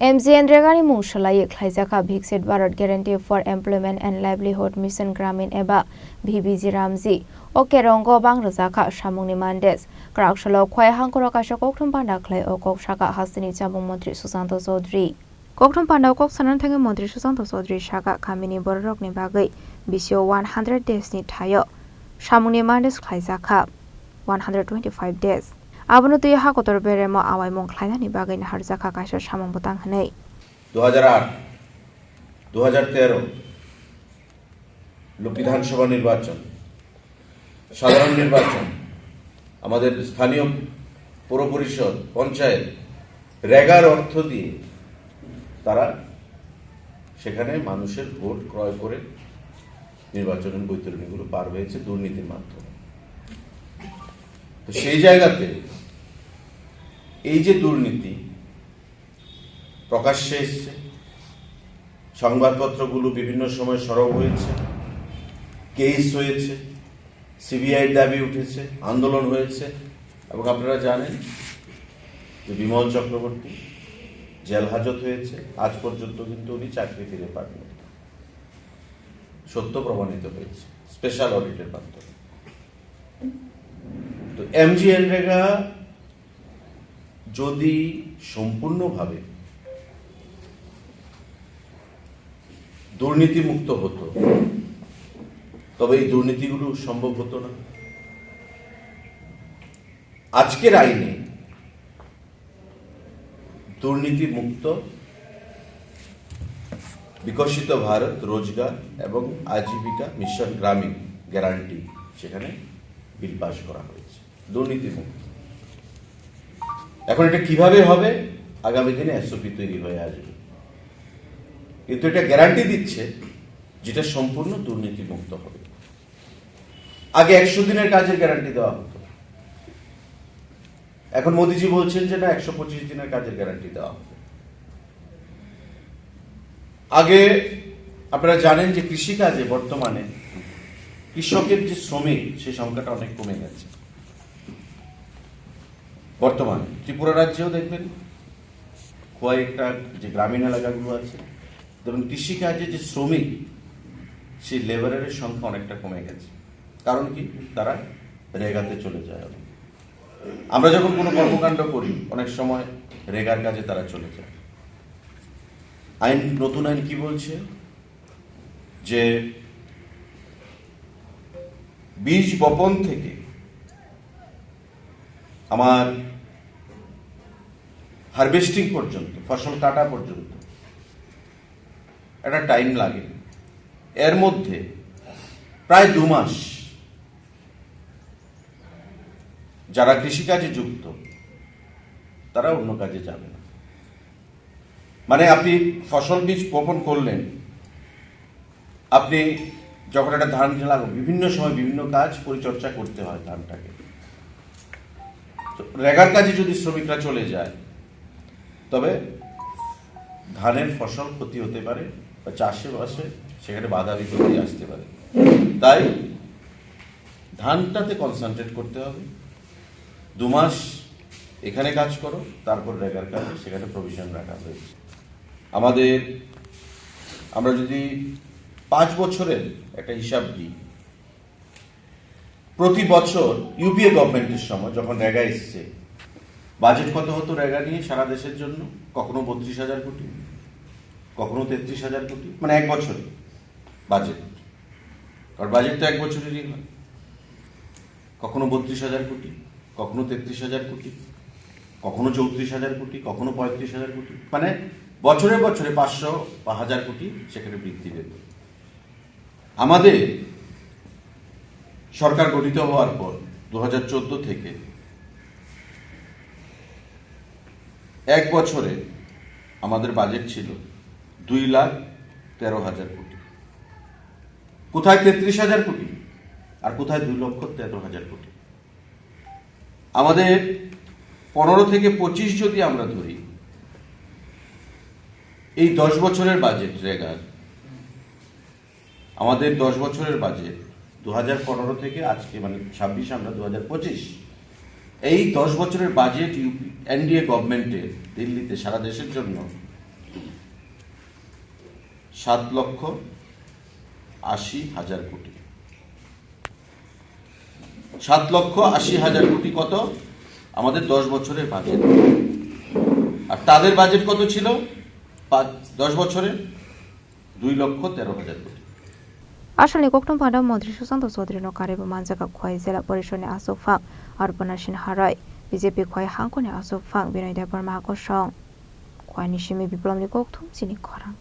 MGNREGAनि मुं सोलायै ख्लायजाखा भिकसित भारत गेरेन्टि फर employment end livelihood mission ग्रामीण एबा VBG-RAMG अकेरंग बांग्रोजाखा सामुंनि मानदेस क्राकशलाव खय हांखर काशा कोकथुम पांडा ख्लाय ओ कोक शाखा हास्तिनि जामुं मन्त्रि सुशांत चौधरी कोकथुम पांडाव कोक सानन थाङै मन्त्रि सुशांत चौधरी शाखा खामिनि बररकनि बागै बिसियो 100 डेजनि थायो सामुंनि मानदेस ख्लायजाखा 125 डेज आबनो तुय हाकतर बेरेमो आवाय मं ख्लायनानि बागै नाहारजाखा काशा सामुं बुतां हनै 2008 2013 लोक विधानसभा निर्वाचन সাধারণ নির্বাচন আমাদের স্থানীয় পৌর পরিষদ পঞ্চায়েত রেগার অর্থ দিয়ে তারা সেখানে মানুষের ভোট ক্রয় করে নির্বাচনের বৈতরণীগুলো পার হয়েছে দুর্নীতির মাধ্যমে। তো সেই জায়গাতে এই যে দুর্নীতি প্রকাশ্যে এসছে, সংবাদপত্রগুলো বিভিন্ন সময় সরব হয়েছে, কেস হয়েছে, সিবিআই দাবি উঠেছে, আন্দোলন হয়েছে এবং আপনারা জানেন যে বিমল চক্রবর্তী জেল হাজত হয়েছে, আজ পর্যন্ত কিন্তু উনি চাকরি ফিরে পাননি, সত্য প্রমাণিত হয়েছে স্পেশাল অডিটের মাধ্যমে। তো MGNREGA যদি সম্পূর্ণভাবে দুর্নীতিমুক্ত হতো তবে এই দুর্নীতিগুলো সম্ভব হতো না। আজকের আইনে দুর্নীতি মুক্ত বিকশিত ভারত রোজগার এবং আজীবিকা মিশন গ্রামীণ গ্যারান্টি সেখানে বিল পাস করা হয়েছে দুর্নীতি মুক্ত। এখন এটা কিভাবে হবে আগামী দিনে SOP তৈরি হয়ে আসবে, কিন্তু এটা গ্যারান্টি দিচ্ছে যেটা সম্পূর্ণ দুর্নীতি মুক্ত হবে। আগে 100 দিনের কাজের গ্যারান্টি দেওয়া হতো, এখন মোদিজি বলছেন যে না 125 দিনের কাজের গ্যারান্টি দেওয়া হবে। আগে আপনারা জানেন যে কৃষিকাজে বর্তমানে কৃষকের যে শ্রমিক সেই সংখ্যাটা অনেক কমে গেছে। বর্তমানে ত্রিপুরা রাজ্যেও দেখবেন কয়েকটা যে গ্রামীণ এলাকাগুলো আছে দেখবেন কৃষিকাজে যে শ্রমিক সেই লেবারের সংখ্যা অনেকটা কমে গেছে। কারণ কি? তারা রেগাতে চলে যায়। আমরা যখন কোনো কর্মকাণ্ড করি অনেক সময় রেগার কাজে তারা চলে যায়। নতুন আইন কি বলছে যে বীজ বপন থেকে আমার হারভেস্টিং পর্যন্ত, ফসল কাটা পর্যন্ত একটা টাইম লাগে। এর মধ্যে প্রায় 2 মাস যারা কৃষিকাজে যুক্ত তারা অন্য কাজে যাবে না। মানে আপনি ফসল বীজ বপন করলেন, আপনি যখন একটা ধান লাগাবেন বিভিন্ন সময় বিভিন্ন কাজ পরিচর্যা করতে হয় ধানটাকে। রেগার কাজে যদি শ্রমিকরা চলে যায় তবে ধানের ফসল ক্ষতি হতে পারে বা চাষবাসে সেখানে বাধা বিপত্তি আসতে পারে। তাই ধানটাতে কনসেন্ট্রেট করতে হবে। 2 মাস এখানে কাজ করো, তারপর রেগার কাজে সেখানে প্রভিশন রাখা হয়েছে। আমরা যদি 5 বছরের একটা হিসাব দিই, প্রতি বছর ইউপিএ গভর্নমেন্টের সময় যখন রেগা এসছে বাজেট কত হতো রেগা নিয়ে সারা দেশের জন্য? কখনো 32,000 কোটি, কখনো 33,000 কোটি, মানে এক বছরে বাজেট। কারণ বাজেট তো এক বছরেরই হয়। কখনো 32,000 কোটি, কখনো 33,000 কোটি, কখনো 34,000 কোটি, কখনো 35,000 কোটি, মানে বছরে বছরে 500 বা 1000 কোটি সেখানে বৃদ্ধি পেত। আমাদের সরকার গঠিত হওয়ার পর 2014 থেকে এক বছরে আমাদের বাজেট ছিল 2,13,000 কোটি। কোথায় 33,000 কোটি আর কোথায় 2,13,000 কোটি। আমাদের 15 থেকে 25 যদি আমরা ধরি, এই 10 বছরের বাজেট রেগার, আমাদের 10 বছরের বাজেট 2015 থেকে আজকে মানে 26 আমরা 2025, এই 10 বছরের বাজেট এনডিএ গভর্নমেন্টের দিল্লিতে সারা দেশের জন্য 7,80,000 কোটি। 7,80,000 কোটি কত? আমাদের 10 বছরের বাজেট। আর তাদের বাজেট কত ছিল 10 বছরে? 2,13,000 কোটি। আসলে কোকটম পাদা মন্ত্রী সুশান্ত চৌধুরী নকারেবো মানজাকা খোয়াই জেলা পরিষদে আসক ফাং আরপনাসিন হারাই বিজেপি খোয়াই হাংকনে আসক ফাং বিনয় দেববর্মা আকর্ষণ খোয়াই নিশিমি বিপ্লবনী কোকথুম চিনি খরাং।